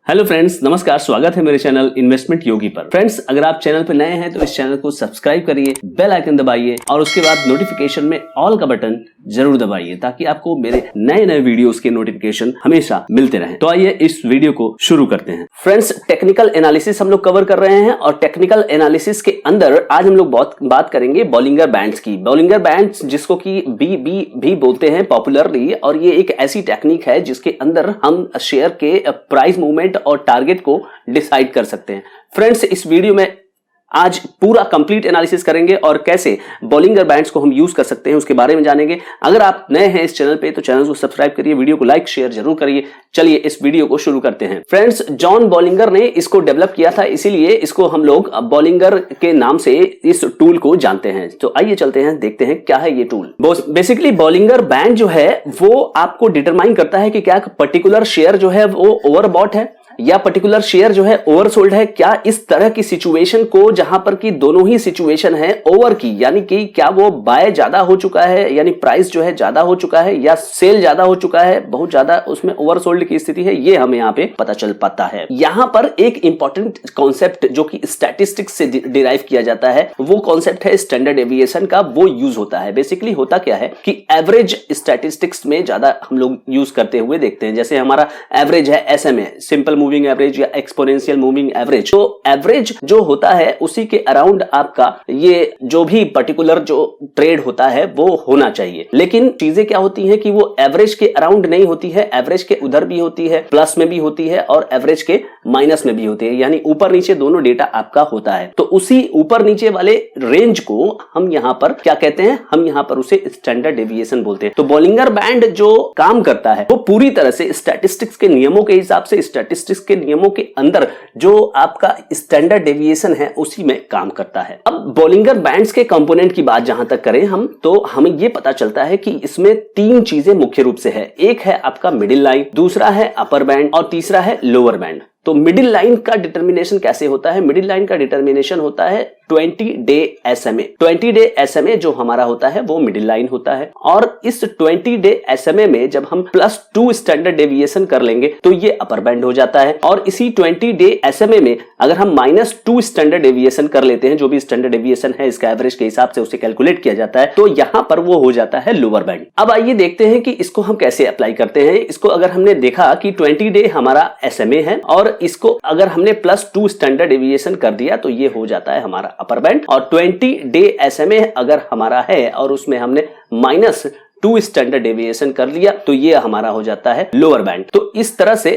Hello friends, नमस्कार। स्वागत है मेरे चैनल इन्वेस्टमेंट योगी पर। फ्रेंड्स, अगर आप चैनल पर नए हैं तो इस चैनल को सब्सक्राइब करिए, बेल आइकन दबाइए और उसके बाद नोटिफिकेशन में ऑल का बटन जरूर दबाइए ताकि आपको मेरे नए नए वीडियोस के नोटिफिकेशन हमेशा मिलते रहें। तो आइए इस वीडियो को शुरू करते हैं। फ्रेंड्स, टेक्निकल एनालिसिस हम लोग कवर कर रहे हैं और टेक्निकल एनालिसिस के अंदर आज हम लोग बहुत बात करेंगे बॉलिंगर बैंड्स की। बॉलिंगर बैंड्स जिसको कि BB भी बोलते हैं पॉपुलरली, और ये एक ऐसी टेक्निक है जिसके अंदर हम शेयर के प्राइस मूवमेंट और टारगेट को डिसाइड कर सकते हैं। फ्रेंड्स, इस वीडियो में आज पूरा कंप्लीट एनालिसिस करेंगे और कैसे बॉलिंगर बैंड्स को हम यूज कर सकते हैं उसके बारे में जानेंगे। अगर आप नए हैं इस चैनल पे तो चैनल को सब्सक्राइब करिए, वीडियो को लाइक शेयर जरूर करिए। चलिए इस वीडियो को शुरू करते हैं। फ्रेंड्स, जॉन बॉलिंगर ने इसको डेवलप किया था, इसीलिए इसको हम लोग बॉलिंगर के नाम से इस टूल को जानते हैं। तो आइए चलते हैं, देखते हैं क्या है ये टूल। बेसिकली बॉलिंगर बैंड जो है वो आपको डिटरमाइन करता है कि क्या पर्टिकुलर शेयर जो है वो ओवरबॉट है या पर्टिकुलर शेयर जो है ओवरसोल्ड है। क्या इस तरह की सिचुएशन को, जहां पर कि दोनों ही सिचुएशन है ओवर की, यानी कि क्या वो बाय ज्यादा हो चुका है, यानी प्राइस जो है ज्यादा हो चुका है, या सेल ज्यादा हो चुका है, बहुत ज्यादा उसमें ओवरसोल्ड की स्थिति है, ये हमें यहां पे पता चल पाता है। यहां पर एक इंपॉर्टेंट कॉन्सेप्ट जो कि स्टैटिस्टिक्स से डिराइव किया जाता है, वो कॉन्सेप्ट है स्टैंडर्ड डेविएशन का। वो यूज होता है। बेसिकली होता क्या है कि एवरेज स्टैटिस्टिक्स में ज्यादा हम लोग यूज करते हुए देखते हैं। जैसे हमारा एवरेज है SMA, सिंपल मूविंग एवरेज या एक्सपोनेंशियल मूविंग एवरेज। तो एवरेज जो होता है उसी के अराउंड आपका ये जो भी पर्टिकुलर जो ट्रेड होता है वो होना चाहिए। लेकिन चीजें क्या होती हैं कि वो एवरेज के अराउंड नहीं होती है, एवरेज के उधर भी होती है, प्लस में भी होती है और एवरेज के माइनस में भी होती है, यानी ऊपर नीचे दोनों डेटा आपका होता है। तो उसी ऊपर नीचे वाले रेंज को हम यहां पर क्या कहते हैं, हम यहां पर उसे स्टैंडर्ड डेविएशन बोलते हैं। तो बॉलिंगर बैंड जो काम करता है वो पूरी तरह से स्टैटिस्टिक्स के नियमों के हिसाब से, स्टैटिस्टिक्स के नियमों के अंदर जो आपका स्टैंडर्ड डेविएशन है उसी में काम करता है। अब बॉलिंगर बैंड्स के कंपोनेंट की बात जहां तक करें हम, तो हमें यह पता चलता है कि इसमें तीन चीजें मुख्य रूप से है। एक है आपका मिडिल लाइन, दूसरा है अपर बैंड और तीसरा है लोअर बैंड। तो मिडिल लाइन का डिटर्मिनेशन कैसे होता है? मिडिल लाइन का डिटर्मिनेशन होता है 20 डे SMA। 20 डे SMA जो हमारा होता है वो मिडिल लाइन होता है, और इस 20 डे SMA में जब हम +2 स्टैंडर्ड डेविएशन कर लेंगे तो ये अपर बैंड हो जाता है। और इसी 20 डे SMA में अगर हम -2 स्टैंडर्ड डेविएशन कर लेते हैं, जो भी स्टैंडर्ड डेविएशन है इसका एवरेज के हिसाब से उसे कैलकुलेट किया जाता है, तो यहां पर वो हो जाता है लोअर बैंड। अब आइए देखते हैं कि इसको हम कैसे अप्लाई करते हैं। इसको अगर हमने देखा कि 20 डे हमारा SMA है और इसको अगर हमने +2 स्टैंडर्ड डेविएशन कर दिया तो ये हो जाता है हमारा अपर बैंड, और 20 डे SMA अगर हमारा है और उसमें हमने -2 स्टैंडर्ड डेविएशन कर लिया तो ये हमारा हो जाता है लोअर बैंड। तो इस तरह से,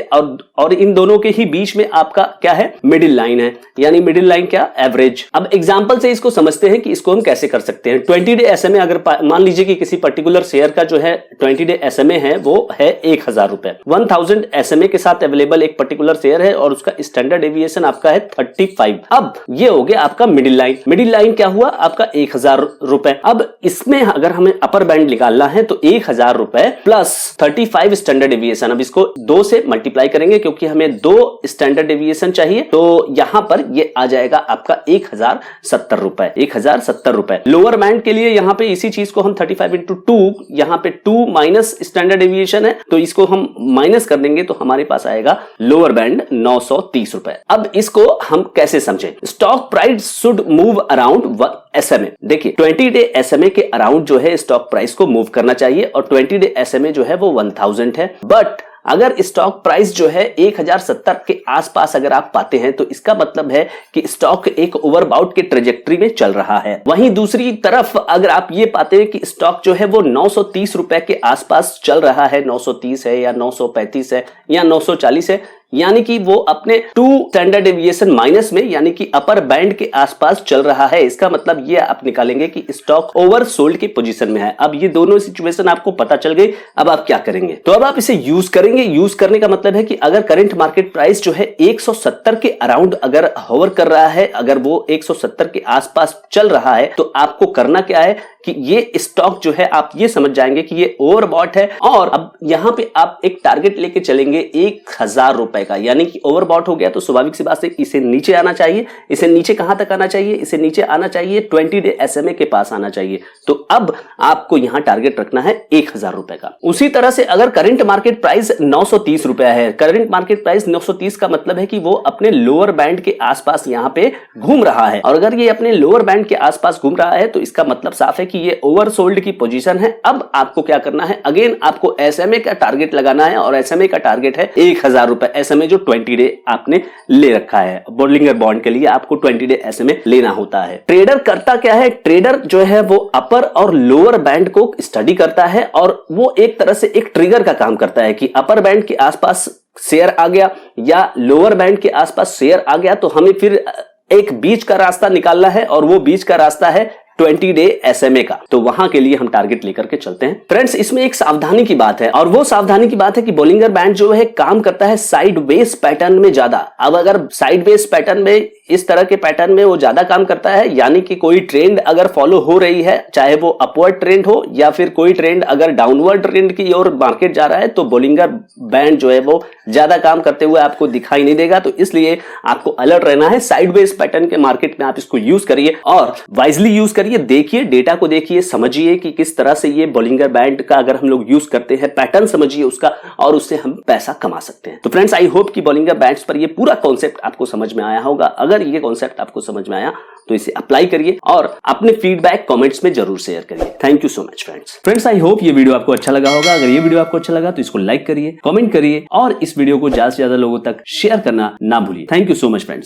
और इन दोनों के ही बीच में आपका क्या है, मिडिल लाइन है, यानी मिडिल लाइन क्या, एवरेज। अब एग्जांपल से इसको समझते हैं कि इसको हम कैसे कर सकते हैं। 20 डे SMA अगर मान लीजिए कि किसी पर्टिकुलर शेयर का जो है 20 डे SMA है वो है 1000 रुपए, 1000 SMA के साथ अवेलेबल एक पर्टिकुलर शेयर है और उसका स्टैंडर्ड डेविएशन आपका है 35। अब ये हो गया आपका मिडिल लाइन। मिडिल लाइन क्या हुआ आपका 1000 रुपए। अब इसमें अगर हमें अपर बैंड निकालना है तो 1000 रुपए प्लस 35 स्टैंडर्ड डेविएशन। अब इसको 2 से मल्टीप्लाई करेंगे क्योंकि हमें 2 स्टैंडर्ड डेविएशन चाहिए, तो यहां पर ये आ जाएगा आपका 1070 रुपए, 1070 रुपए। लोअर बैंड के लिए यहां पे इसी चीज को हम 35 × 2, यहां पे 2 माइनस स्टैंडर्ड डेविएशन है तो इसको हम माइनस कर देंगे तो हमारे पास आएगा लोअर बैंड 930 रुपए। अब इसको हम कैसे समझें? Stock price should move around SMA। देखिए 20 डे SMA के अराउंड जो है स्टॉक प्राइस को मूव करना चाहिए और 20 डे SMA जो है वो 1000 है। बट अगर स्टॉक प्राइस जो है 1070 के आसपास अगर आप पाते हैं तो इसका मतलब है कि स्टॉक एक ओवरबाउट के ट्रेजेक्टरी में चल रहा है। वहीं दूसरी तरफ अगर आप ये पाते हैं कि स्टॉक जो है वो 930 रुपए के आसपास चल रहा है, 930 है या 935 है या 940 है, यानी कि वो अपने 2 स्टैंडर्ड डेविएशन माइनस में, यानी कि अपर बैंड के आसपास चल रहा है, इसका मतलब ये आप निकालेंगे कि स्टॉक ओवरसोल्ड की पोजीशन में है। अब ये दोनों सिचुएशन आपको पता चल गई। अब आप क्या करेंगे? तो अब आप इसे यूज करेंगे। यूज करने का मतलब है कि अगर करंट मार्केट प्राइस जो है 170 के अराउंड अगर होवर कर रहा है, अगर वो 170 के आसपास चल रहा है, तो आपको करना क्या है कि ये स्टॉक जो है आप ये समझ जाएंगे कि ये ओवरबॉट है। और अब यहां पे आप एक टारगेट लेके चलेंगे 1000 रुपए का, यानी कि ओवरबॉट हो गया तो स्वाभाविक सी बात है इसे नीचे आना चाहिए। इसे नीचे कहां तक आना चाहिए? इसे नीचे आना चाहिए 20 डे SMA के पास आना चाहिए। तो अब आपको यहां टारगेट रखना है 1000 रुपए का। उसी तरह से अगर करंट मार्केट प्राइस 930 रुपया है, करंट मार्केट प्राइस 930 का मतलब है कि वो अपने लोअर बैंड के आसपास यहां पे घूम रहा है। और अगर ये अपने लोअर बैंड के आसपास घूम रहा है तो इसका मतलब साफ है कि ये ओवरसोल्ड की पोजीशन है। अब आपको क्या करना है? अगेन आपको SMA का टारगेट लगाना है और SMA का टारगेट है 1000 रुपए। SMA जो 20 डे आपने ले रखा है, बोलिंगर बॉन्ड के लिए आपको 20 डे SMA लेना होता है। ट्रेडर करता क्या है? ट्रेडर जो है वो अपर और लोअर बैंड को स्टडी करता है और वो एक तरह से एक ट्रिगर का काम करता है कि अपर बैंड के आसपास शेयर आ गया या लोअर बैंड के आसपास शेयर आ गया तो हमें फिर एक बीच का रास्ता निकालना है और वो बीच का रास्ता है 20 डे SMA का। तो वहां के लिए हम टारगेट लेकर के चलते हैं। फ्रेंड्स, इसमें एक सावधानी की बात है और वो सावधानी की बात है कि बोलिंगर बैंड जो है काम करता है साइडवेज पैटर्न में ज्यादा। अब अगर साइडवेज पैटर्न में, इस तरह के पैटर्न में वो ज्यादा काम करता है, यानी कि कोई ट्रेंड अगर फॉलो हो रही है, चाहे वो अपवर्ड ट्रेंड हो या फिर कोई ट्रेंड अगर डाउनवर्ड ट्रेंड की ओर मार्केट जा रहा है, तो बोलिंगर बैंड जो है वो ज्यादा काम करते हुए आपको दिखाई नहीं देगा। तो इसलिए आपको अलर्ट रहना है। साइडवेज पैटर्न के मार्केट में आप इसको यूज करिए और वाइजली यूज करिए। देखिए, डेटा को देखिए, समझिए कि किस तरह से ये बोलिंगर बैंड का अगर हम लोग यूज करते हैं, पैटर्न समझिए उसका और उससे हम पैसा कमा सकते हैं। तो फ्रेंड्स, आई होप कि बोलिंगर बैंड्स पर ये पूरा कॉन्सेप्ट आपको समझ में आया होगा। अगर ये कॉन्सेप्ट आपको समझ में आया तो इसे अप्लाई करिए और अपने फीडबैक कमेंट्स में जरूर शेयर करिए। Thank you so much friends. Friends, I hope ये वीडियो आपको अच्छा लगा होगा। अगर ये वीडियो आपको अच्छा लगा तो इसको लाइक करिए, कमेंट करिए और इस वीडियो को ज्यादा से ज्यादा लोगों तक शेयर करना ना भूलिए। Thank you so much friends.